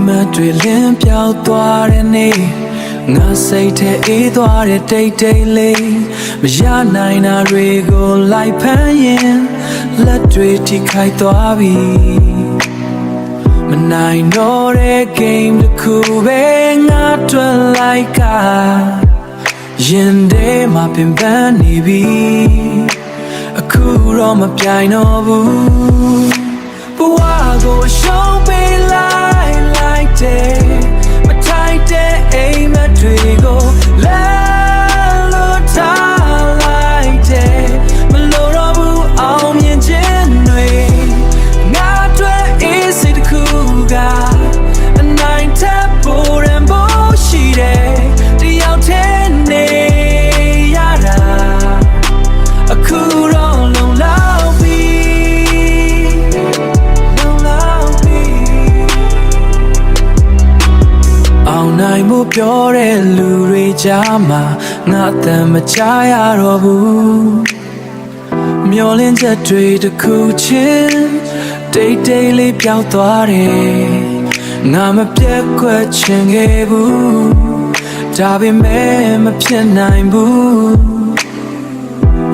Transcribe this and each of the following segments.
မတွေလင်းပြောက်သွားတဲ့နေ့ငါစိတ်ထဲအေးသွားတဲ့တိတ်တိတ်လေးမရနိုင်တာတွေကိုလိုက်ဖမ်းရင်လက်တွေထိခိုက်သွားပြီမနိုင်တော့တဲ့ game တစ်ခုပဲငါတွေ့လိုက်ကရင်ထဲမှာပင်ပန်းနေပြီအခုတော့မပြိုင်တော့ဘူးဘဝကိုရှုံးပေးလိုက်တယ်မထိုက်တဲ့အိမ်မက်တွေကိုလဲလို့ထားလိုက်တယ်မလို့တော့ဘူးအောင်မြင်ခြင်းတွေငါတွေ့အေးစိတ်တစ်ခုကအနိုင်ထပ်ဖို့ရန်ဖို့ရှိတယ်တယောက်တည်းနေရတာအခုတော့လုံလောက်ပြီလုံလောက်ပြီအောင်နိုင်မှုပြောတဲ့လူတွေကြားမှာငါအသံမကြားရတော့ဘူးမျောလင်းချက်တွေတစ်ခုချင်းတိတ်တိတ်လေးပြောင်းသွားတယ်ငါမပြတ်ကွက်ချင်ခဲ့ဘူးဒါပေမဲ့မဖြစ်နိုင်ဘူး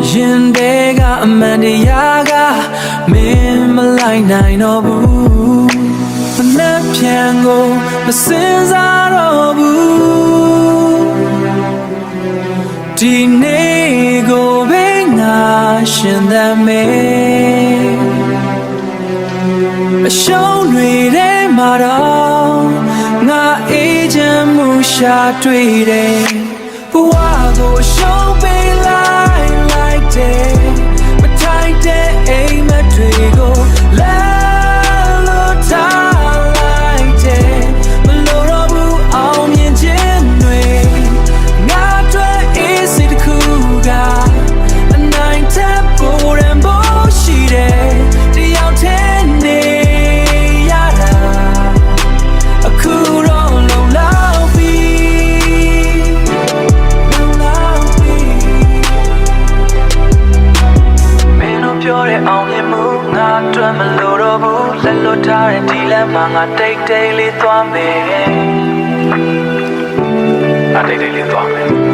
ရင်ထဲကအမှန်တရားကမင်းမလိုက်နိုင်တော့ဘူးမနှက်ပြန်ကိုမစင်စားတော့ဘူးဒီနေ့ကိုပဲငါရှင်သမ်းမယ်အရှုံးတွေထဲမှာတော့ငါအေးချမ်းမှုရှာတွေ့တယ်ဘဝကိုရှုံးပေးလိုက်တယ်မထိုက်တဲ့အိမ်မက်တွေကိုလဲလို့ထားလိုက်တယ်မလို့တော့ဘူးအောင်မြင်ခြင်းတွေငါတွေ့အေးစိတ်တစ်ခုကအနိုင်ထပ်ဖို့ရန်ဖို့ရှိတယ်တယောက်တည်းနေရတာအခုတော့လုံလောက်ပြီလုံလောက်ပြီမင်းတို့ပြောတဲ့အောင်မြင်မှုငါတွေ့မလို့တော့ဘူးလက်လွတ်ထားတဲ့ဒီလမ်းမှာငါတိတ်တိတ်လေးသွားမယ်ငါတိတ်တိတ်လေးသွားမယ်